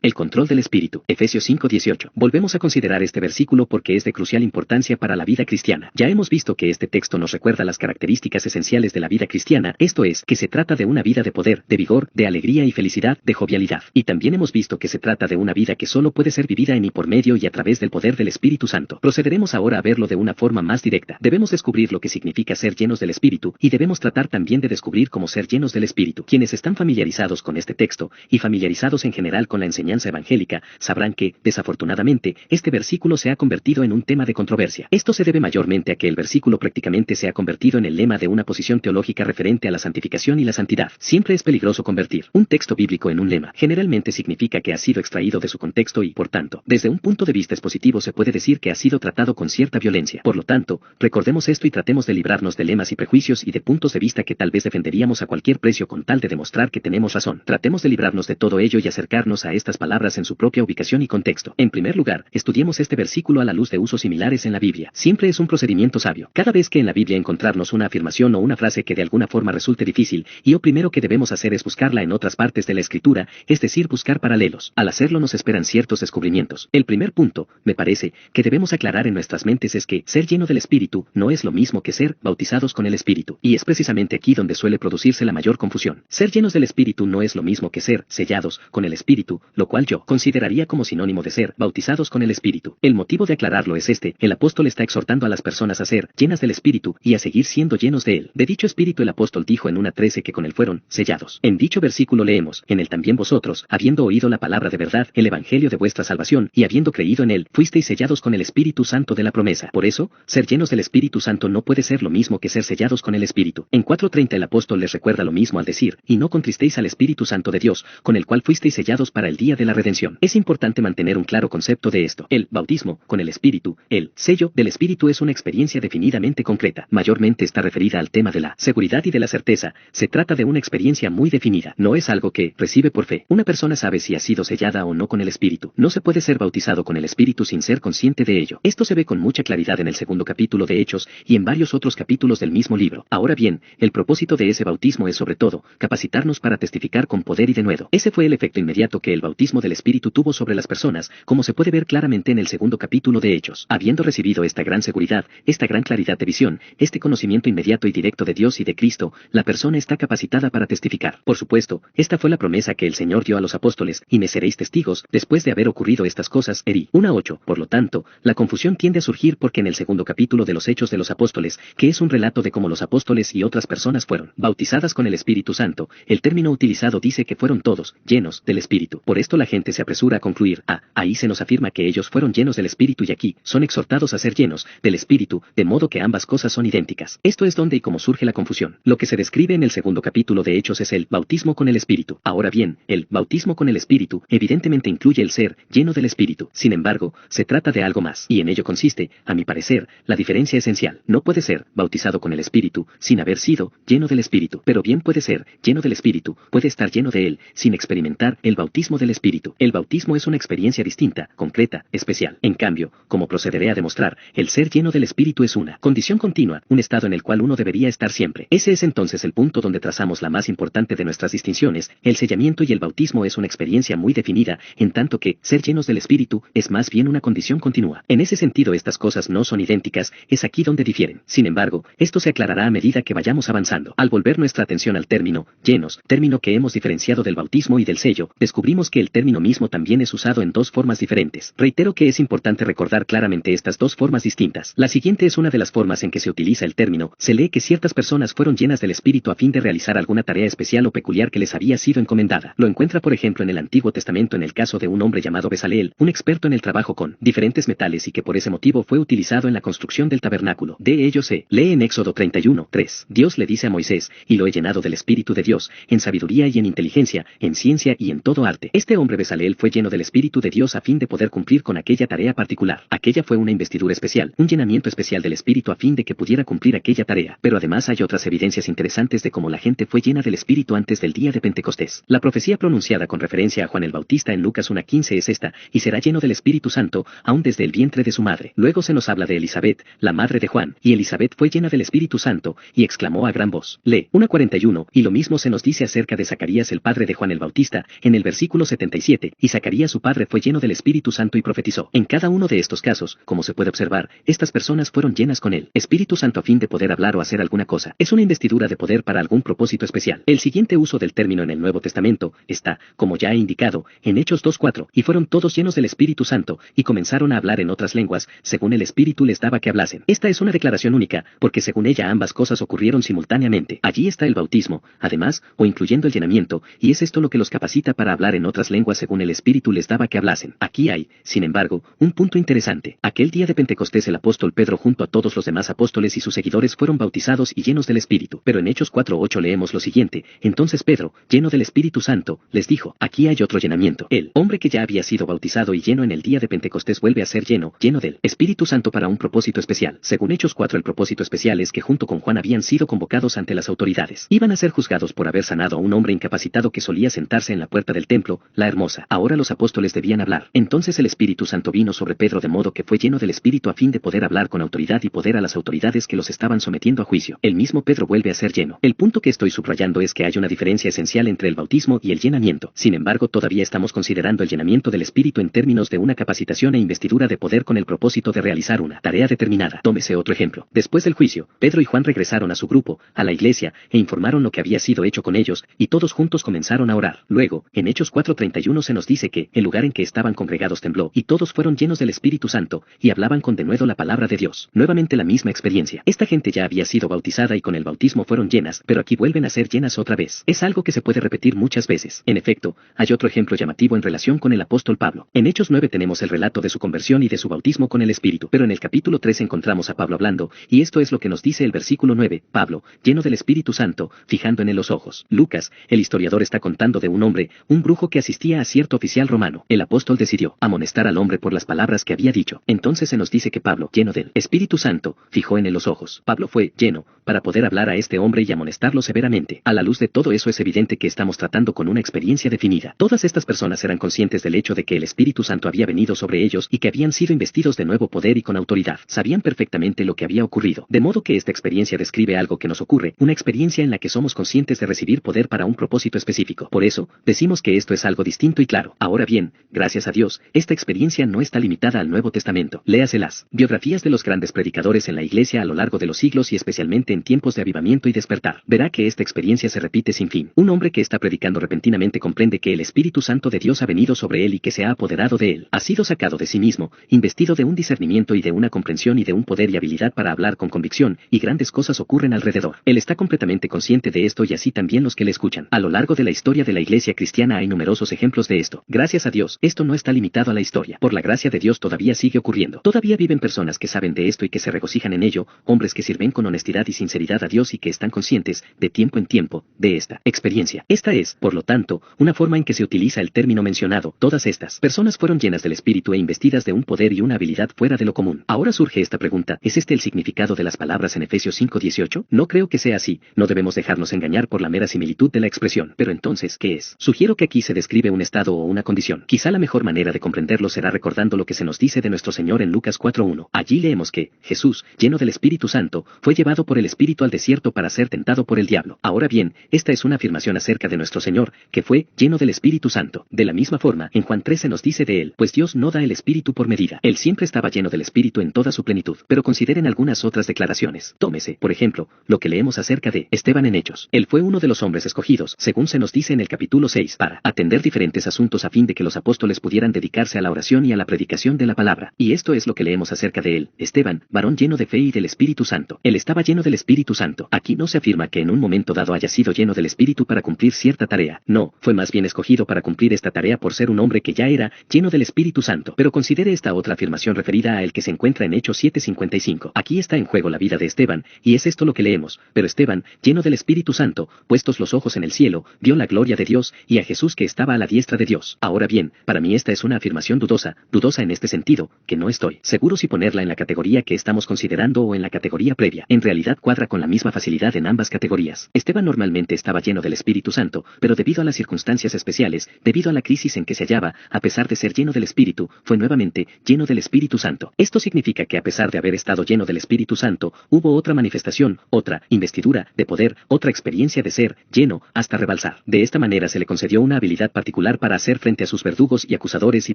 El control del espíritu. Efesios 5:18. Volvemos a considerar este versículo porque es de crucial importancia para la vida cristiana. Ya hemos visto que este texto nos recuerda las características esenciales de la vida cristiana, esto es, que se trata de una vida de poder, de vigor, de alegría y felicidad, de jovialidad. Y también hemos visto que se trata de una vida que solo puede ser vivida en y por medio y a través del poder del Espíritu Santo. Procederemos ahora a verlo de una forma más directa. Debemos descubrir lo que significa ser llenos del Espíritu, y debemos tratar también de descubrir cómo ser llenos del Espíritu. Quienes están familiarizados con este texto, y familiarizados en general con la enseñanza evangélica, sabrán que, desafortunadamente, este versículo se ha convertido en un tema de controversia. Esto se debe mayormente a que el versículo prácticamente se ha convertido en el lema de una posición teológica referente a la santificación y la santidad. Siempre es peligroso convertir un texto bíblico en un lema. Generalmente significa que ha sido extraído de su contexto y, por tanto, desde un punto de vista expositivo se puede decir que ha sido tratado con cierta violencia. Por lo tanto, recordemos esto y tratemos de librarnos de lemas y prejuicios y de puntos de vista que tal vez defenderíamos a cualquier precio con tal de demostrar que tenemos razón. Tratemos de librarnos de todo ello y acercarnos a estas palabras en su propia ubicación y contexto. En primer lugar, estudiemos este versículo a la luz de usos similares en la Biblia. Siempre es un procedimiento sabio. Cada vez que en la Biblia encontrarnos una afirmación o una frase que de alguna forma resulte difícil, y lo primero que debemos hacer es buscarla en otras partes de la Escritura, es decir, buscar paralelos. Al hacerlo nos esperan ciertos descubrimientos. El primer punto, me parece, que debemos aclarar en nuestras mentes es que ser lleno del Espíritu no es lo mismo que ser bautizados con el Espíritu. Y es precisamente aquí donde suele producirse la mayor confusión. Ser llenos del Espíritu no es lo mismo que ser sellados con el Espíritu, lo cual yo consideraría como sinónimo de ser bautizados con el Espíritu. El motivo de aclararlo es este: el apóstol está exhortando a las personas a ser llenas del Espíritu y a seguir siendo llenos de él. De dicho Espíritu el apóstol dijo en 1:13 que con él fueron sellados. En dicho versículo leemos: en él también vosotros, habiendo oído la palabra de verdad, el evangelio de vuestra salvación, y habiendo creído en él, fuisteis sellados con el Espíritu Santo de la promesa. Por eso, ser llenos del Espíritu Santo no puede ser lo mismo que ser sellados con el Espíritu. En 4:30 el apóstol les recuerda lo mismo al decir: y no contristéis al Espíritu Santo de Dios, con el cual fuisteis sellados para el día de la redención. Es importante mantener un claro concepto de esto. El bautismo con el Espíritu, el sello del Espíritu, es una experiencia definidamente concreta. Mayormente está referida al tema de la seguridad y de la certeza. Se trata de una experiencia muy definida. No es algo que recibe por fe. Una persona sabe si ha sido sellada o no con el Espíritu. No se puede ser bautizado con el Espíritu sin ser consciente de ello. Esto se ve con mucha claridad en el segundo capítulo de Hechos y en varios otros capítulos del mismo libro. Ahora bien, el propósito de ese bautismo es sobre todo capacitarnos para testificar con poder y denuedo. Ese fue el efecto inmediato que el bautismo del Espíritu tuvo sobre las personas, como se puede ver claramente en el segundo capítulo de Hechos. Habiendo recibido esta gran seguridad, esta gran claridad de visión, este conocimiento inmediato y directo de Dios y de Cristo, la persona está capacitada para testificar. Por supuesto, esta fue la promesa que el Señor dio a los apóstoles: y me seréis testigos, después de haber ocurrido estas cosas. 1:8. Por lo tanto, la confusión tiende a surgir porque en el segundo capítulo de los Hechos de los Apóstoles, que es un relato de cómo los apóstoles y otras personas fueron bautizadas con el Espíritu Santo, el término utilizado dice que fueron todos llenos del Espíritu. Por esto la gente se apresura a concluir: ahí se nos afirma que ellos fueron llenos del Espíritu y aquí son exhortados a ser llenos del Espíritu, de modo que ambas cosas son idénticas. Esto es donde y cómo surge la confusión. Lo que se describe en el segundo capítulo de Hechos es el bautismo con el Espíritu. Ahora bien, el bautismo con el Espíritu evidentemente incluye el ser lleno del Espíritu. Sin embargo, se trata de algo más, y en ello consiste, a mi parecer, la diferencia esencial. No puede ser bautizado con el Espíritu sin haber sido lleno del Espíritu, pero bien puede ser lleno del Espíritu, puede estar lleno de él sin experimentar el bautismo del Espíritu. El bautismo es una experiencia distinta, concreta, especial. En cambio, como procederé a demostrar, el ser lleno del Espíritu es una condición continua, un estado en el cual uno debería estar siempre. Ese es entonces el punto donde trazamos la más importante de nuestras distinciones. El sellamiento y el bautismo es una experiencia muy definida, en tanto que ser llenos del Espíritu es más bien una condición continua. En ese sentido estas cosas no son idénticas, es aquí donde difieren. Sin embargo, esto se aclarará a medida que vayamos avanzando. Al volver nuestra atención al término llenos, término que hemos diferenciado del bautismo y del sello, descubrimos que el término mismo también es usado en dos formas diferentes. Reitero que es importante recordar claramente estas dos formas distintas. La siguiente es una de las formas en que se utiliza el término. Se lee que ciertas personas fueron llenas del Espíritu a fin de realizar alguna tarea especial o peculiar que les había sido encomendada. Lo encuentra por ejemplo en el Antiguo Testamento en el caso de un hombre llamado Bezaleel, un experto en el trabajo con diferentes metales y que por ese motivo fue utilizado en la construcción del tabernáculo. De ello se lee en Éxodo 31:3. Dios le dice a Moisés: y lo he llenado del Espíritu de Dios, en sabiduría y en inteligencia, en ciencia y en todo arte. Este hombre Bezaleel fue lleno del Espíritu de Dios a fin de poder cumplir con aquella tarea particular. Aquella fue una investidura especial, un llenamiento especial del Espíritu a fin de que pudiera cumplir aquella tarea. Pero además hay otras evidencias interesantes de cómo la gente fue llena del Espíritu antes del día de Pentecostés. La profecía pronunciada con referencia a Juan el Bautista en Lucas 1:15 es esta: y será lleno del Espíritu Santo, aún desde el vientre de su madre. Luego se nos habla de Elizabeth, la madre de Juan, y Elizabeth fue llena del Espíritu Santo, y exclamó a gran voz. Lee 1:41, y lo mismo se nos dice acerca de Zacarías el padre de Juan el Bautista, en el versículo 71 77, y Zacarías su padre fue lleno del Espíritu Santo y profetizó. En cada uno de estos casos, como se puede observar, estas personas fueron llenas con el Espíritu Santo a fin de poder hablar o hacer alguna cosa. Es una investidura de poder para algún propósito especial. El siguiente uso del término en el Nuevo Testamento está, como ya he indicado, en Hechos 2:4, y fueron todos llenos del Espíritu Santo, y comenzaron a hablar en otras lenguas, según el Espíritu les daba que hablasen. Esta es una declaración única, porque según ella ambas cosas ocurrieron simultáneamente. Allí está el bautismo, además, o incluyendo el llenamiento, y es esto lo que los capacita para hablar en otras lenguas según el Espíritu les daba que hablasen. Aquí hay, sin embargo, un punto interesante. Aquel día de Pentecostés el apóstol Pedro junto a todos los demás apóstoles y sus seguidores fueron bautizados y llenos del Espíritu. Pero en Hechos 4:8 leemos lo siguiente: entonces Pedro, lleno del Espíritu Santo, les dijo, aquí hay otro llenamiento. El hombre que ya había sido bautizado y lleno en el día de Pentecostés vuelve a ser lleno del Espíritu Santo para un propósito especial. Según Hechos 4, el propósito especial es que junto con Juan habían sido convocados ante las autoridades. Iban a ser juzgados por haber sanado a un hombre incapacitado que solía sentarse en la puerta del templo, la Hermosa. Ahora los apóstoles debían hablar. Entonces el Espíritu Santo vino sobre Pedro de modo que fue lleno del Espíritu a fin de poder hablar con autoridad y poder a las autoridades que los estaban sometiendo a juicio. El mismo Pedro vuelve a ser lleno. El punto que estoy subrayando es que hay una diferencia esencial entre el bautismo y el llenamiento. Sin embargo, todavía estamos considerando el llenamiento del Espíritu en términos de una capacitación e investidura de poder con el propósito de realizar una tarea determinada. Tómese otro ejemplo. Después del juicio, Pedro y Juan regresaron a su grupo, a la iglesia, e informaron lo que había sido hecho con ellos, y todos juntos comenzaron a orar. Luego, en Hechos 4:31 se nos dice que el lugar en que estaban congregados tembló, y todos fueron llenos del Espíritu Santo, y hablaban con denuedo la palabra de Dios. Nuevamente la misma experiencia. Esta gente ya había sido bautizada y con el bautismo fueron llenas, pero aquí vuelven a ser llenas otra vez. Es algo que se puede repetir muchas veces. En efecto, hay otro ejemplo llamativo en relación con el apóstol Pablo. En Hechos 9 tenemos el relato de su conversión y de su bautismo con el Espíritu, pero en el capítulo 3 encontramos a Pablo hablando, y esto es lo que nos dice el versículo 9, Pablo, lleno del Espíritu Santo, fijando en él los ojos. Lucas, el historiador, está contando de un hombre, un brujo que asistía a cierto oficial romano. El apóstol decidió amonestar al hombre por las palabras que había dicho. Entonces se nos dice que Pablo, lleno del Espíritu Santo, fijó en él los ojos. Pablo fue lleno para poder hablar a este hombre y amonestarlo severamente. A la luz de todo eso es evidente que estamos tratando con una experiencia definida. Todas estas personas eran conscientes del hecho de que el Espíritu Santo había venido sobre ellos y que habían sido investidos de nuevo poder y con autoridad. Sabían perfectamente lo que había ocurrido. De modo que esta experiencia describe algo que nos ocurre, una experiencia en la que somos conscientes de recibir poder para un propósito específico. Por eso, decimos que esto es algo distinto y claro. Ahora bien, gracias a Dios, esta experiencia no está limitada al Nuevo Testamento. Léase las biografías de los grandes predicadores en la Iglesia a lo largo de los siglos y especialmente en tiempos de avivamiento y despertar. Verá que esta experiencia se repite sin fin. Un hombre que está predicando repentinamente comprende que el Espíritu Santo de Dios ha venido sobre él y que se ha apoderado de él. Ha sido sacado de sí mismo, investido de un discernimiento y de una comprensión y de un poder y habilidad para hablar con convicción, y grandes cosas ocurren alrededor. Él está completamente consciente de esto y así también los que le escuchan. A lo largo de la historia de la Iglesia cristiana hay numerosos ejemplos de esto. Gracias a Dios, esto no está limitado a la historia. Por la gracia de Dios todavía sigue ocurriendo. Todavía viven personas que saben de esto y que se regocijan en ello, hombres que sirven con honestidad y sinceridad a Dios y que están conscientes, de tiempo en tiempo, de esta experiencia. Esta es, por lo tanto, una forma en que se utiliza el término mencionado. Todas estas personas fueron llenas del Espíritu e investidas de un poder y una habilidad fuera de lo común. Ahora surge esta pregunta: ¿es este el significado de las palabras en Efesios 5:18? No creo que sea así, no debemos dejarnos engañar por la mera similitud de la expresión. Pero entonces, ¿qué es? Sugiero que aquí se describe un estado o una condición. Quizá la mejor manera de comprenderlo será recordando lo que se nos dice de nuestro Señor en Lucas 4:1. Allí leemos que Jesús, lleno del Espíritu Santo, fue llevado por el Espíritu al desierto para ser tentado por el diablo. Ahora bien, esta es una afirmación acerca de nuestro Señor, que fue lleno del Espíritu Santo. De la misma forma, en Juan 13 nos dice de él, pues Dios no da el Espíritu por medida. Él siempre estaba lleno del Espíritu en toda su plenitud. Pero consideren algunas otras declaraciones. Tómese, por ejemplo, lo que leemos acerca de Esteban en Hechos. Él fue uno de los hombres escogidos, según se nos dice en el capítulo 6, para atender diferentes asuntos a fin de que los apóstoles pudieran dedicarse a la oración y a la predicación de la palabra. Y esto es lo que leemos acerca de él. Esteban, varón lleno de fe y del Espíritu Santo. Él estaba lleno del Espíritu Santo. Aquí no se afirma que en un momento dado haya sido lleno del Espíritu para cumplir cierta tarea. No, fue más bien escogido para cumplir esta tarea por ser un hombre que ya era lleno del Espíritu Santo. Pero considere esta otra afirmación referida a él que se encuentra en Hechos 7:55. Aquí está en juego la vida de Esteban, y es esto lo que leemos. Pero Esteban, lleno del Espíritu Santo, puestos los ojos en el cielo, vio la gloria de Dios y a Jesús que estaba a la diestra de Dios. Ahora bien, para mí esta es una afirmación dudosa en este sentido, que no estoy seguro si ponerla en la categoría que estamos considerando o en la categoría previa. En realidad cuadra con la misma facilidad en ambas categorías. Esteban normalmente estaba lleno del Espíritu Santo, pero debido a las circunstancias especiales, debido a la crisis en que se hallaba, a pesar de ser lleno del Espíritu, fue nuevamente lleno del Espíritu Santo. Esto significa que a pesar de haber estado lleno del Espíritu Santo, hubo otra manifestación, otra investidura de poder, otra experiencia de ser lleno hasta rebalsar. De esta manera se le concedió una habilidad particular particular para hacer frente a sus verdugos y acusadores y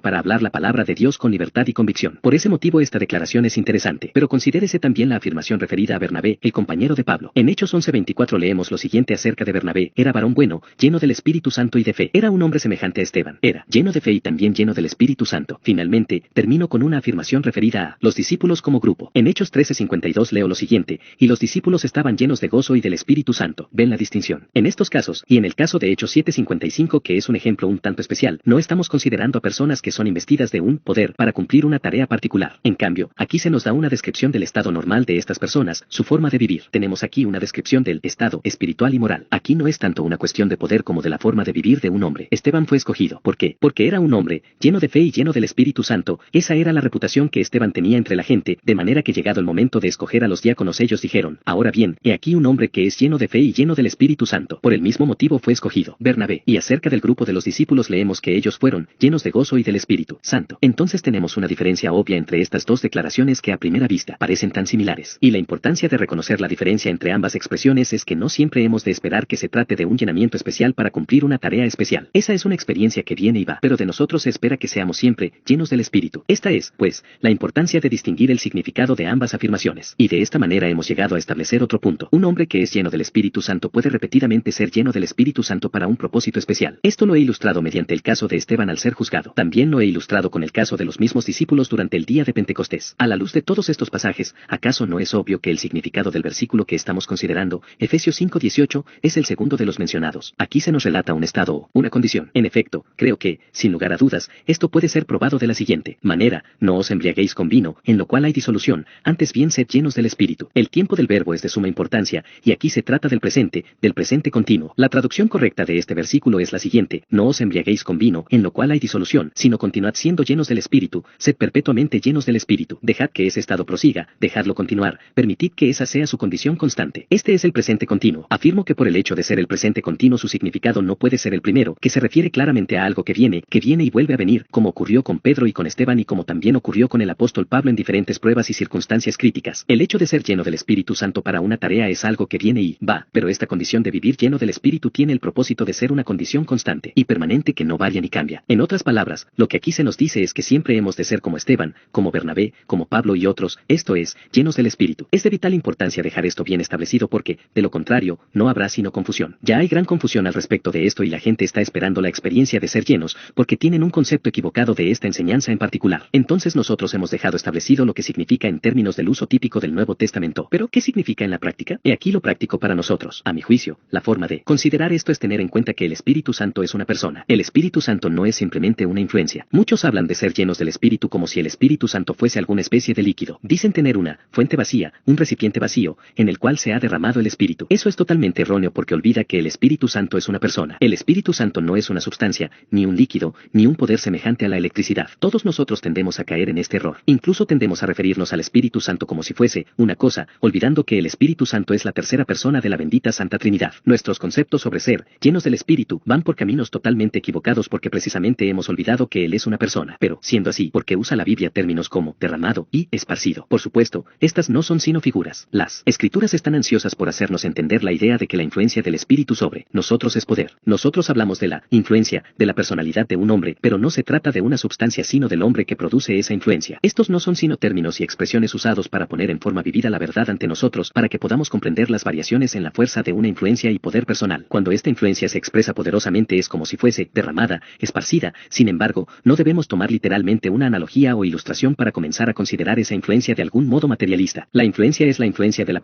para hablar la palabra de Dios con libertad y convicción. Por ese motivo esta declaración es interesante, pero considérese también la afirmación referida a Bernabé, el compañero de Pablo. En Hechos 11:24 leemos lo siguiente acerca de Bernabé: era varón bueno, lleno del Espíritu Santo y de fe. Era un hombre semejante a Esteban. Era lleno de fe y también lleno del Espíritu Santo. Finalmente, termino con una afirmación referida a los discípulos como grupo. En Hechos 13:52 leo lo siguiente: y los discípulos estaban llenos de gozo y del Espíritu Santo. ¿Ven la distinción? En estos casos, y en el caso de Hechos 7:55, que es un ejemplo un tanto especial, no estamos considerando a personas que son investidas de un poder para cumplir una tarea particular. En cambio, aquí se nos da una descripción del estado normal de estas personas, su forma de vivir. Tenemos aquí una descripción del estado espiritual y moral. Aquí no es tanto una cuestión de poder como de la forma de vivir de un hombre. Esteban fue escogido. ¿Por qué? Porque era un hombre lleno de fe y lleno del Espíritu Santo. Esa era la reputación que Esteban tenía entre la gente, de manera que llegado el momento de escoger a los diáconos ellos dijeron: ahora bien, he aquí un hombre que es lleno de fe y lleno del Espíritu Santo. Por el mismo motivo fue escogido Bernabé. Y acerca del grupo de los discípulos leemos que ellos fueron llenos de gozo y del Espíritu Santo. Entonces tenemos una diferencia obvia entre estas dos declaraciones que a primera vista parecen tan similares. Y la importancia de reconocer la diferencia entre ambas expresiones es que no siempre hemos de esperar que se trate de un llenamiento especial para cumplir una tarea especial. Esa es una experiencia que viene y va, pero de nosotros se espera que seamos siempre llenos del Espíritu. Esta es, pues, la importancia de distinguir el significado de ambas afirmaciones. Y de esta manera hemos llegado a establecer otro punto. Un hombre que es lleno del Espíritu Santo puede repetidamente ser lleno del Espíritu Santo para un propósito especial. Esto lo he ilustrado mediante el caso de Esteban al ser juzgado. También lo he ilustrado con el caso de los mismos discípulos durante el día de Pentecostés. A la luz de todos estos pasajes, ¿acaso no es obvio que el significado del versículo que estamos considerando, Efesios 5:18, es el segundo de los mencionados? Aquí se nos relata un estado o una condición. En efecto, creo que, sin lugar a dudas, esto puede ser probado de la siguiente manera: no os embriaguéis con vino, en lo cual hay disolución, antes bien sed llenos del Espíritu. El tiempo del verbo es de suma importancia, y aquí se trata del presente continuo. La traducción correcta de este versículo es la siguiente: no os embriaguéis con vino, en lo cual hay disolución, sino continuad siendo llenos del Espíritu, sed perpetuamente llenos del Espíritu. Dejad que ese estado prosiga, dejadlo continuar, permitid que esa sea su condición constante. Este es el presente continuo. Afirmo que por el hecho de ser el presente continuo su significado no puede ser el primero, que se refiere claramente a algo que viene y vuelve a venir, como ocurrió con Pedro y con Esteban y como también ocurrió con el apóstol Pablo en diferentes pruebas y circunstancias críticas. El hecho de ser lleno del Espíritu Santo para una tarea es algo que viene y va, pero esta condición de vivir lleno del Espíritu tiene el propósito de ser una condición constante y permanente que no varía ni cambia. En otras palabras, lo que aquí se nos dice es que siempre hemos de ser como Esteban, como Bernabé, como Pablo y otros, esto es, llenos del Espíritu. Es de vital importancia dejar esto bien establecido porque, de lo contrario, no habrá sino confusión. Ya hay gran confusión al respecto de esto y la gente está esperando la experiencia de ser llenos porque tienen un concepto equivocado de esta enseñanza en particular. Entonces nosotros hemos dejado establecido lo que significa en términos del uso típico del Nuevo Testamento. Pero, ¿qué significa en la práctica? He aquí lo práctico para nosotros. A mi juicio, la forma de considerar esto es tener en cuenta que el Espíritu Santo es una persona. El Espíritu Santo no es simplemente una influencia. Muchos hablan de ser llenos del Espíritu como si el Espíritu Santo fuese alguna especie de líquido. Dicen tener una fuente vacía, un recipiente vacío, en el cual se ha derramado el Espíritu. Eso es totalmente erróneo porque olvida que el Espíritu Santo es una persona. El Espíritu Santo no es una sustancia, ni un líquido, ni un poder semejante a la electricidad. Todos nosotros tendemos a caer en este error. Incluso tendemos a referirnos al Espíritu Santo como si fuese una cosa, olvidando que el Espíritu Santo es la tercera persona de la bendita Santa Trinidad. Nuestros conceptos sobre ser llenos del Espíritu van por caminos totalmente equivocados porque precisamente hemos olvidado que Él es una persona. Pero, siendo así, porque usa la Biblia términos como derramado y esparcido. Por supuesto, estas no son sino figuras. Las Escrituras están ansiosas por hacernos entender la idea de que la influencia del Espíritu sobre nosotros es poder. Nosotros hablamos de la influencia de la personalidad de un hombre, pero no se trata de una substancia sino del hombre que produce esa influencia. Estos no son sino términos y expresiones usados para poner en forma vivida la verdad ante nosotros para que podamos comprender las variaciones en la fuerza de una influencia y poder personal. Cuando esta influencia se expresa poderosamente es como si fuese derramada, esparcida. Sin embargo, no debemos tomar literalmente una analogía o ilustración para comenzar a considerar esa influencia de algún modo materialista. La influencia es la influencia de la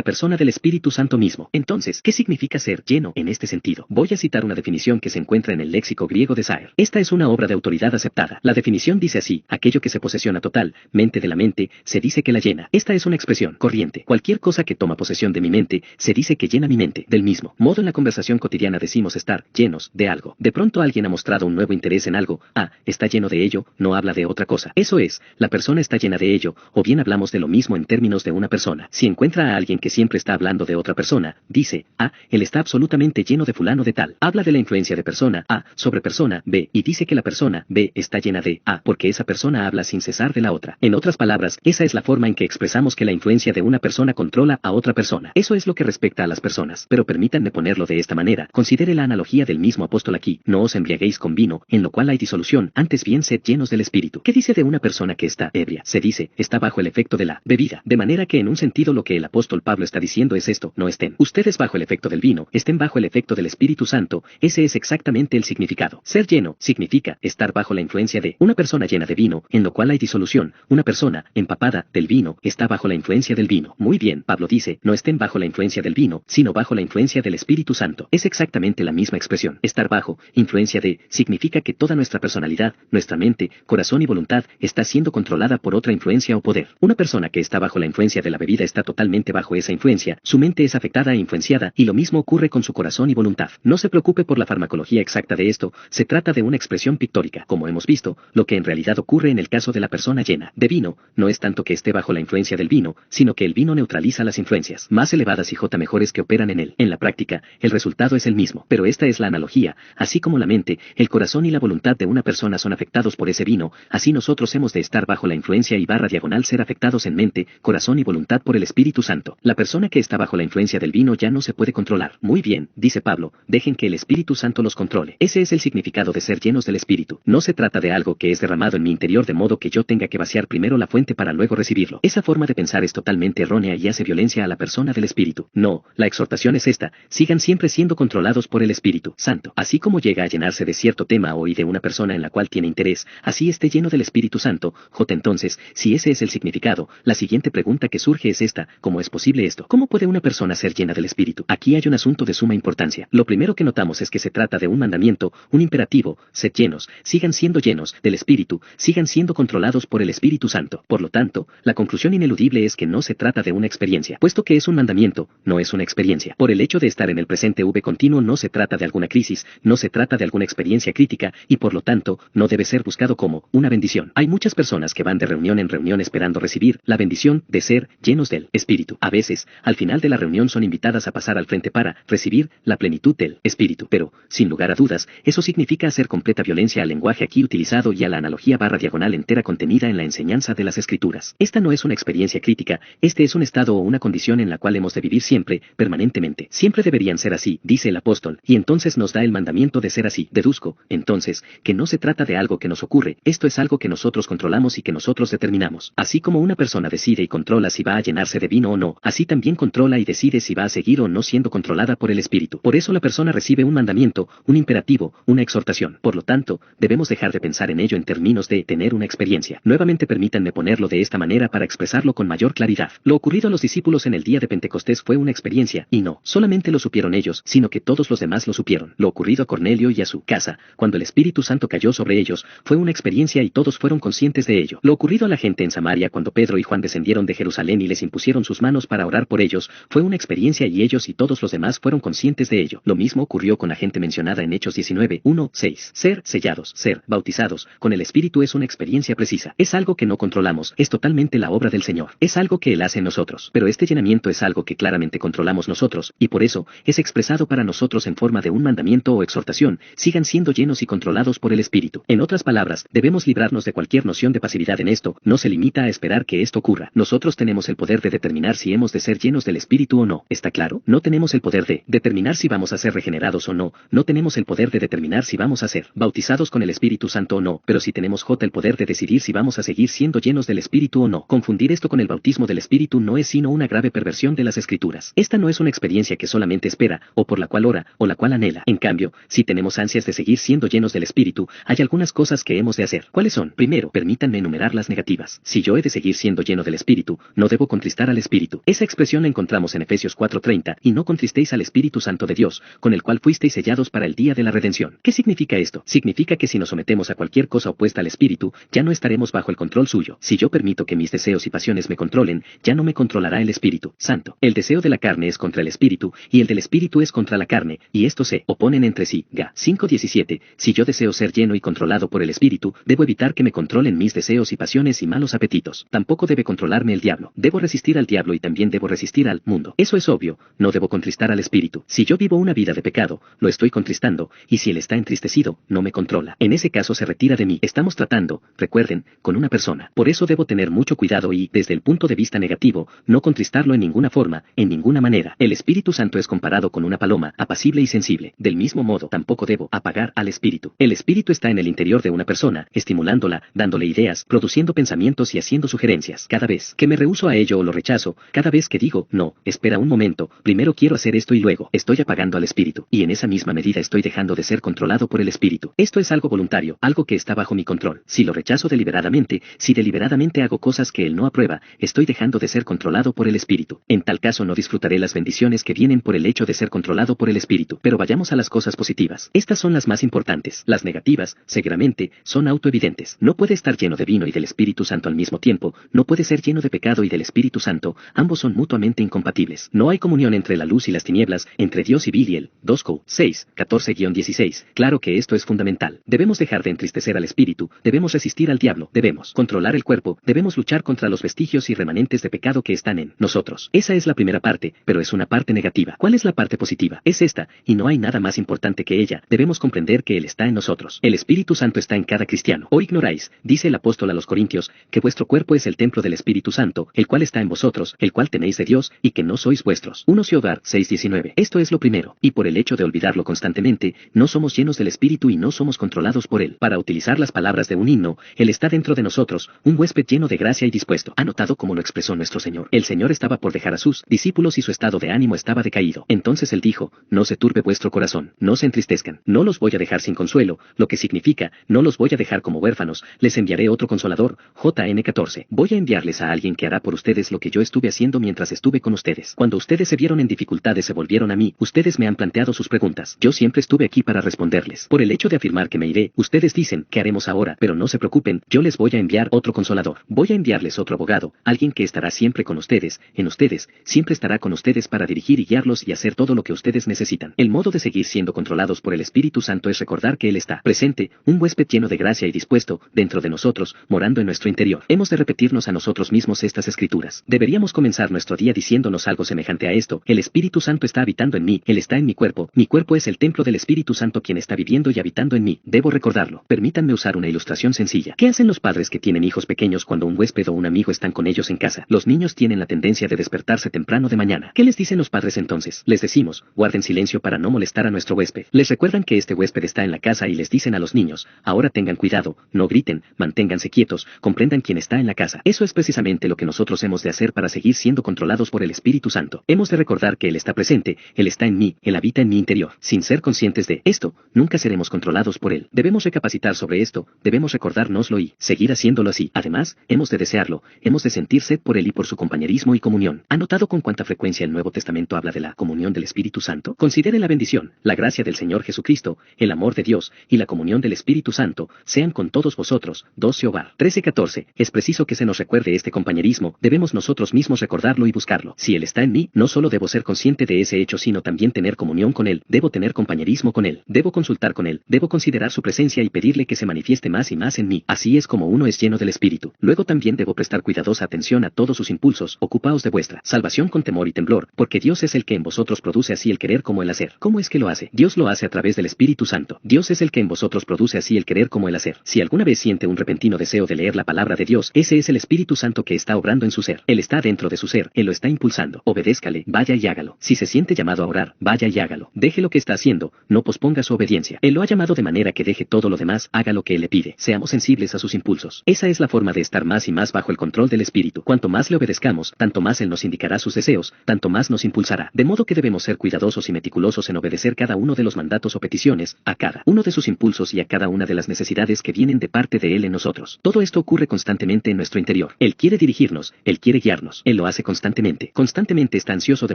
persona del Espíritu Santo mismo. Entonces, ¿qué significa ser lleno en este sentido? Voy a citar una definición que se encuentra en el léxico griego de Saer. Esta es una obra de autoridad aceptada. La definición dice así: aquello que se posesiona totalmente de la mente, se dice que la llena. Esta es una expresión corriente. Cualquier cosa que toma posesión de mi mente, se dice que llena mi mente. Del mismo modo en la conversación cotidiana decimos estar llenos de algo. De pronto alguien ha mostrado un nuevo interés en algo. Está lleno de ello, no habla de otra cosa. Eso es, la persona está llena de ello, o bien hablamos de lo mismo en términos de una persona. Si encuentra a alguien que siempre está hablando de otra persona, dice, él está absolutamente lleno de fulano de tal. Habla de la influencia de persona A sobre persona B y dice que la persona B está llena de A porque esa persona habla sin cesar de la otra. En otras palabras, esa es la forma en que expresamos que la influencia de una persona controla a otra persona. Eso es lo que respecta a las personas. Pero permítanme ponerlo de esta manera. Considere la analogía del mismo apóstol aquí. aquí, no os embriaguéis con vino, en lo cual hay disolución, antes bien sed llenos del Espíritu. ¿Qué dice de una persona que está ebria? Se dice, está bajo el efecto de la bebida. De manera que en un sentido lo que el apóstol Pablo está diciendo es esto, no estén ustedes bajo el efecto del vino, estén bajo el efecto del Espíritu Santo. Ese es exactamente el significado. Ser lleno significa estar bajo la influencia de una persona llena de vino, en lo cual hay disolución. Una persona empapada del vino está bajo la influencia del vino. Muy bien, Pablo dice, no estén bajo la influencia del vino, sino bajo la influencia del Espíritu Santo. Es exactamente la misma expresión. Estar bajo influencia de significa que toda nuestra personalidad, nuestra mente, corazón y voluntad está siendo controlada por otra influencia o poder. Una persona que está bajo la influencia de la bebida está totalmente bajo esa influencia, su mente es afectada e influenciada, y lo mismo ocurre con su corazón y voluntad. No se preocupe por la farmacología exacta de esto, se trata de una expresión pictórica. Como hemos visto, lo que en realidad ocurre en el caso de la persona llena de vino, no es tanto que esté bajo la influencia del vino, sino que el vino neutraliza las influencias más elevadas y mejores que operan en él. En la práctica, el resultado es el mismo, pero esta es la analogía, así como la mente, el corazón y la voluntad de una persona son afectados por ese vino, así nosotros hemos de estar bajo la influencia y / ser afectados en mente, corazón y voluntad por el Espíritu Santo. La persona que está bajo la influencia del vino ya no se puede controlar. Muy bien, dice Pablo, dejen que el Espíritu Santo los controle. Ese es el significado de ser llenos del Espíritu. No se trata de algo que es derramado en mi interior de modo que yo tenga que vaciar primero la fuente para luego recibirlo. Esa forma de pensar es totalmente errónea y hace violencia a la persona del Espíritu. No, la exhortación es esta, sigan siempre siendo controlados por el Espíritu Santo. Así como llega a llenarse de cierto tema o de una persona en la cual tiene interés, así esté lleno del Espíritu Santo. Entonces, si ese es el significado, la siguiente pregunta que surge es esta, ¿cómo es posible esto? ¿Cómo puede una persona ser llena del Espíritu? Aquí hay un asunto de suma importancia. Lo primero que notamos es que se trata de un mandamiento, un imperativo, sed llenos, sigan siendo llenos del Espíritu, sigan siendo controlados por el Espíritu Santo. Por lo tanto, la conclusión ineludible es que no se trata de una experiencia, puesto que es un mandamiento, no es una experiencia. Por el hecho de estar en el presente continuo no se trata de alguna crisis, no se trata de alguna experiencia crítica, y por lo tanto, no debe ser buscado como una bendición. Hay muchas personas que van de reunión en reunión esperando recibir la bendición de ser llenos del Espíritu. A veces, al final de la reunión son invitadas a pasar al frente para recibir la plenitud del Espíritu. Pero, sin lugar a dudas, eso significa hacer completa violencia al lenguaje aquí utilizado y a la analogía / entera contenida en la enseñanza de las Escrituras. Esta no es una experiencia crítica, este es un estado o una condición en la cual hemos de vivir siempre, permanentemente. Siempre deberían ser así, dice el apóstol, y entonces nos da el mandamiento de ser así. Deduzco, entonces, que no se trata de algo que nos ocurre, esto es algo que nosotros controlamos y que nosotros determinamos. Así como una persona decide y controla si va a llenarse de vino o no, así también controla y decide si va a seguir o no siendo controlada por el Espíritu. Por eso la persona recibe un mandamiento, un imperativo, una exhortación. Por lo tanto, debemos dejar de pensar en ello en términos de tener una experiencia. Nuevamente permítanme ponerlo de esta manera para expresarlo con mayor claridad. Lo ocurrido a los discípulos en el día de Pentecostés fue una experiencia, y no solamente lo supieron ellos, sino que todos los demás lo supieron. Lo ocurrido a Cornelio y a su casa, cuando el Espíritu Santo cayó sobre ellos, fue una experiencia y todos fueron conscientes de ello. Lo ocurrido a la gente en Samaria cuando Pedro y Juan descendieron de Jerusalén y les impusieron sus manos para orar por ellos, fue una experiencia y ellos y todos los demás fueron conscientes de ello. Lo mismo ocurrió con la gente mencionada en Hechos 19:1-6. Ser sellados, ser bautizados con el Espíritu es una experiencia precisa. Es algo que no controlamos, es totalmente la obra del Señor. Es algo que Él hace en nosotros. Pero este llenamiento es algo que claramente controlamos nosotros, y por eso, es expresado para nosotros en forma de un mandamiento o exhortación, sigan siendo llenos y controlados por el Espíritu. En otras palabras, debemos librarnos de cualquier noción de pasividad en esto, no se limita a esperar que esto ocurra. Nosotros tenemos el poder de determinar si hemos de ser llenos del Espíritu o no. ¿Está claro? No tenemos el poder de determinar si vamos a ser regenerados o no, no tenemos el poder de determinar si vamos a ser bautizados con el Espíritu Santo o no, pero sí tenemos el poder de decidir si vamos a seguir siendo llenos del Espíritu o no. Confundir esto con el bautismo del Espíritu no es sino una grave perversión de las Escrituras. Esta no es una experiencia que solamente espera, o por la cual ora, o la cual anhela. En cambio, si tenemos ansias de seguir siendo llenos del Espíritu, hay algunas cosas que hemos de hacer. ¿Cuáles son? Primero, permítanme enumerar las negativas. Si yo he de seguir siendo lleno del Espíritu, no debo contristar al Espíritu. Esa expresión la encontramos en Efesios 4:30, y no contristéis al Espíritu Santo de Dios, con el cual fuisteis sellados para el día de la redención. ¿Qué significa esto? Significa que si nos sometemos a cualquier cosa opuesta al Espíritu, ya no estaremos bajo el control suyo. Si yo permito que mis deseos y pasiones me controlen, ya no me controlará el Espíritu Santo. El deseo de la carne es contra el Espíritu, y el del Espíritu es contra la carne, y estos se oponen entre sí. Ga 5:17. Si yo deseo ser lleno y controlado por el Espíritu, debo evitar que me controlen mis deseos y pasiones y malos apetitos. Tampoco debe controlarme el diablo. Debo resistir al diablo y también debo resistir al mundo. Eso es obvio, no debo contristar al Espíritu. Si yo vivo una vida de pecado, lo estoy contristando, y si él está entristecido, no me controla. En ese caso se retira de mí. Estamos tratando, recuerden, con una persona. Por eso debo tener mucho cuidado y, desde el punto de vista negativo, no contristarlo en ninguna forma, en ninguna manera. El Espíritu Santo es comparado con una paloma, apacible y sensible. Del mismo modo, tampoco debo apagar al espíritu. El espíritu está en el interior de una persona, estimulándola, dándole ideas, produciendo pensamientos y haciendo sugerencias. Cada vez que me rehúso a ello o lo rechazo, cada vez que digo, no, espera un momento, primero quiero hacer esto y luego, estoy apagando al espíritu. Y en esa misma medida estoy dejando de ser controlado por el espíritu. Esto es algo voluntario, algo que está bajo mi control. Si lo rechazo deliberadamente, si deliberadamente hago cosas que él no aprueba, estoy dejando de ser controlado por el espíritu. En tal caso no disfrutaré las bendiciones que vienen por el hecho de ser controlado por el espíritu. Pero vayamos a las cosas positivas. Estas son las más importantes. Las negativas, seguramente, son autoevidentes. No puede estar lleno de vino y del Espíritu Santo al mismo tiempo, no puede ser lleno de pecado y del Espíritu Santo, ambos son mutuamente incompatibles. No hay comunión entre la luz y las tinieblas, entre Dios y Biliel. 2 Co. 6, 14-16. Claro que esto es fundamental. Debemos dejar de entristecer al espíritu, debemos resistir al diablo, debemos controlar el cuerpo, debemos luchar contra los vestigios y remanentes de pecado que están en nosotros. Esa es la primera parte, pero es una parte negativa. ¿Cuál es la parte positiva? Es esta, y no hay nada más importante que ella. Debemos comprender que Él está en nosotros. El Espíritu Santo está en cada cristiano. ¿O ignoráis, dice el apóstol a los Corintios, que vuestro cuerpo es el templo del Espíritu Santo, el cual está en vosotros, el cual tenéis de Dios, y que no sois vuestros? 1 Siodar 6:19. Esto es lo primero, y por el hecho de olvidarlo constantemente, no somos llenos del Espíritu y no somos controlados por Él. Para utilizar las palabras de un himno, Él está dentro de nosotros, un huésped lleno de gracia y dispuesto. ¿Ha notado cómo lo expresó nuestro Señor? El Señor estaba por dejar a sus discípulos y su estado de ánimo estaba decaído. Entonces Él dijo, no se turbe vuestro corazón, no se entristezcan, no los voy a dejar sin consuelo, lo que significa, no los voy a dejar como huérfanos, les enviaré otro consolador. JN 14. Voy a enviarles a alguien que hará por ustedes lo que yo estuve haciendo mientras estuve con ustedes. Cuando ustedes se vieron en dificultades se volvieron a mí, ustedes me han planteado sus preguntas. Yo siempre estuve aquí para responderles. Por el hecho de afirmar que me iré, ustedes dicen, ¿qué haremos ahora? Pero no se preocupen, yo les voy a enviar otro consolador. Voy a enviarles otro abogado, alguien que estará siempre con ustedes, en ustedes, siempre estará con ustedes para dirigir y guiarlos y hacer todo lo que ustedes necesitan. El modo de seguir siendo controlados por el Espíritu Santo es recordar que Él está presente, un huésped lleno de gracia y dispuesto, dentro de nosotros, morando en nuestro interior. Hemos de repetirnos a nosotros mismos estas escrituras. Deberíamos comenzar nuestro día diciéndonos algo semejante a esto: el Espíritu Santo está habitando en mí, Él está en mi cuerpo es el templo del Espíritu Santo quien está viviendo y habitando en mí. Debo recordarlo. Permítanme usar una ilustración sencilla. ¿Qué hacen los padres que tienen hijos pequeños cuando un huésped o un amigo están con ellos en casa? Los niños tienen la tendencia de despertarse temprano de mañana. ¿Qué les dicen los padres entonces? Les decimos, guarden silencio para no molestar a nuestro huésped. Les recuerdan que este huésped está en la casa y les dicen a los niños, ahora tengan cuidado, no griten, manténganse quietos, comprendan quién está en la casa. Eso es precisamente lo que nosotros hemos de hacer para seguir siendo controlados por el Espíritu Santo. Hemos de recordar que Él está presente, Él está en mí, Él habita en mi interior. Sin ser conscientes de esto, nunca seremos controlados por Él. Debemos recapacitar sobre esto, debemos recordárnoslo y seguir haciéndolo así. Además, hemos de desearlo, hemos de sentir sed por Él y por su compañerismo y comunión. ¿Ha notado con cuánta frecuencia el Nuevo Testamento habla de la comunión del Espíritu Santo? Considere la bendición, la gracia del Señor Jesucristo, el amor de Dios y la comunión del Espíritu Santo sean con todos vosotros. 2 Jehová 13:14. Es preciso que se nos recuerde este compañerismo, debemos nosotros mismos recordarlo y buscarlo. Si Él está en mí, no solo debo ser consciente de ese hecho sino también tener comunión con Él, debo tener compañerismo con Él, debo consultar con Él, debo considerar su presencia y pedirle que se manifieste más y más en mí. Así es como uno es lleno del Espíritu. Luego también debo prestar cuidadosa atención a todos sus impulsos. Ocupaos de vuestra salvación con temor y temblor, porque Dios es el que en vosotros produce así el querer como el hacer. ¿Cómo es que lo hace? Dios lo hace a través del Espíritu Santo. Dios es el que en vosotros produce así el querer como el hacer. Si alguna vez siente un repentino deseo de leer la palabra de Dios, ese es el Espíritu Santo que está obrando en su ser. Él está dentro de su ser, Él lo está impulsando. Obedézcale, vaya y hágalo. Si se siente llamado a orar, vaya y hágalo. Deje lo que está haciendo, no posponga su obediencia. Él lo ha llamado de manera que deje todo lo demás, haga lo que Él le pide. Seamos sensibles a sus impulsos. Esa es la forma de estar más y más bajo el control del Espíritu. Cuanto más le obedezcamos, tanto más Él nos indicará sus deseos, tanto más nos impulsará. De modo que debemos ser cuidadosos y meticulosos en obedecer cada uno de los mandatos o peticiones, a cada uno de sus impulsos y a cada una de las necesidades que vienen de parte de Él en nosotros. Todo esto ocurre constantemente en nuestro interior. Él quiere dirigirnos, Él quiere guiarnos. Él lo hace constantemente. Constantemente está ansioso de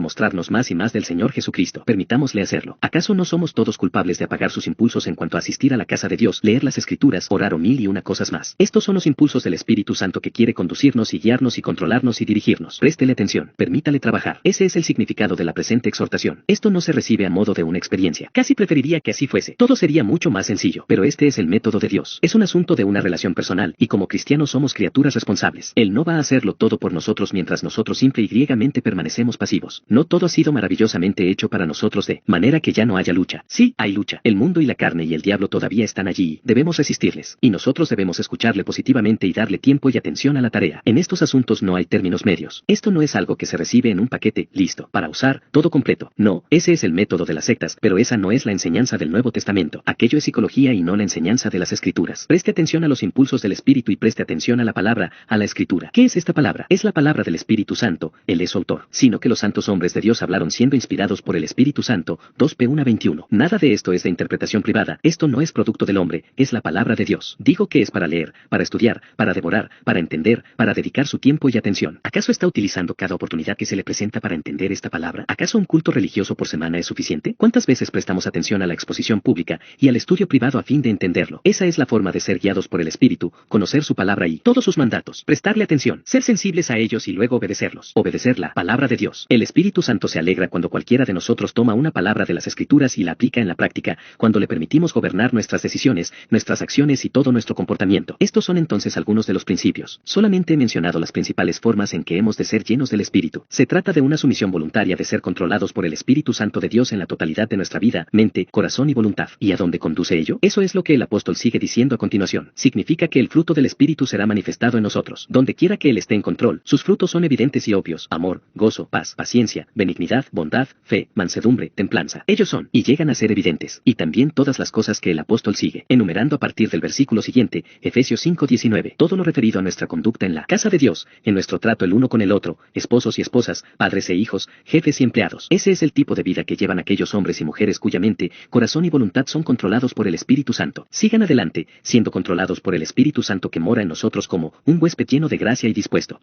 mostrarnos más y más del Señor Jesucristo. Permitámosle hacerlo. ¿Acaso no somos todos culpables de apagar sus impulsos en cuanto a asistir a la casa de Dios, leer las Escrituras, orar o mil y una cosas más? Estos son los impulsos del Espíritu Santo que quiere conducirnos y guiarnos y controlarnos y dirigirnos. Préstele atención. Permítale trabajar. Ese es el significado de la presente exhortación. Esto no se recibe a modo de una experiencia. Casi preferiría que así fuese. Todo sería mucho más sencillo. Pero este es el método de Dios. Es un asunto de una relación personal, y como cristianos somos criaturas responsables. Él no va a hacerlo todo por nosotros mientras nosotros simple y griegamente permanecemos pasivos. No todo ha sido maravillosamente hecho para nosotros de manera que ya no haya lucha. Sí, hay lucha. El mundo y la carne y el diablo todavía están allí. Debemos resistirles. Y nosotros debemos escucharle positivamente y darle tiempo y atención a la tarea. En estos asuntos no hay términos medios. Esto no es algo que se recibe en un paquete, listo, para usar, todo completo. No, ese es el método de las sectas, pero esa no es la enseñanza del Nuevo Testamento. Aquello es psicología y no la enseñanza de las Escrituras. Preste atención a los impulsos del Espíritu y preste atención a la palabra, a la Escritura. ¿Qué es esta palabra? Es la palabra del Espíritu Santo, Él es su autor. Sino que los santos hombres de Dios hablaron siendo inspirados por el Espíritu Santo, 2 P 1:21. Nada de esto es de interpretación privada, esto no es producto del hombre, es la palabra de Dios. Digo que es para leer, para estudiar, para devorar, para entender, para dedicar su tiempo y atención. ¿Acaso está utilizando cada oportunidad que se le presenta para entender esta palabra? ¿Acaso un culto religioso por semana es suficiente? ¿Cuántas veces prestamos atención a la exposición pública y al estudio privado a fin de entenderlo? Esa es la forma de ser guiados por el Espíritu, conocer su palabra y todos sus mandatos, prestarle atención, ser sensibles a ellos y luego obedecerlos. Obedecer la palabra de Dios. El Espíritu Santo se alegra cuando cualquiera de nosotros toma una palabra de las Escrituras y la aplica en la práctica, cuando le permitimos gobernar nuestras decisiones, nuestras acciones y todo nuestro comportamiento. Estos son entonces algunos de los principios. Solamente he mencionado las principales formas en que hemos de ser llenos del Espíritu. Se trata de una sumisión voluntaria de ser controlados por el Espíritu Santo de Dios en la totalidad de nuestra vida, mente, corazón y voluntad. ¿Y a dónde conduce ello? Eso es lo que el apóstol sigue diciendo a continuación. Significa que el fruto del Espíritu será manifestado en nosotros. Donde quiera que Él esté en control, sus frutos son evidentes y obvios. Amor, gozo, paz, paciencia, benignidad, bondad, fe, mansedumbre, templanza. Ellos son, y llegan a ser evidentes. Y también todas las cosas que el apóstol sigue, enumerando a partir del versículo siguiente, Efesios 5:19. Todo lo referido a nuestra conducta en la casa de Dios, en nuestro trato el uno con el otro, esposos y esposas, padres e hijos, jefes y empleados. Ese es el tipo de vida que llevan aquellos hombres y mujeres cuya mente, corazón y voluntad son controlados por el Espíritu Santo. Sigan adelante, siendo controlados por el Espíritu Santo que mora en nosotros como un huésped lleno de gracia y dispuesto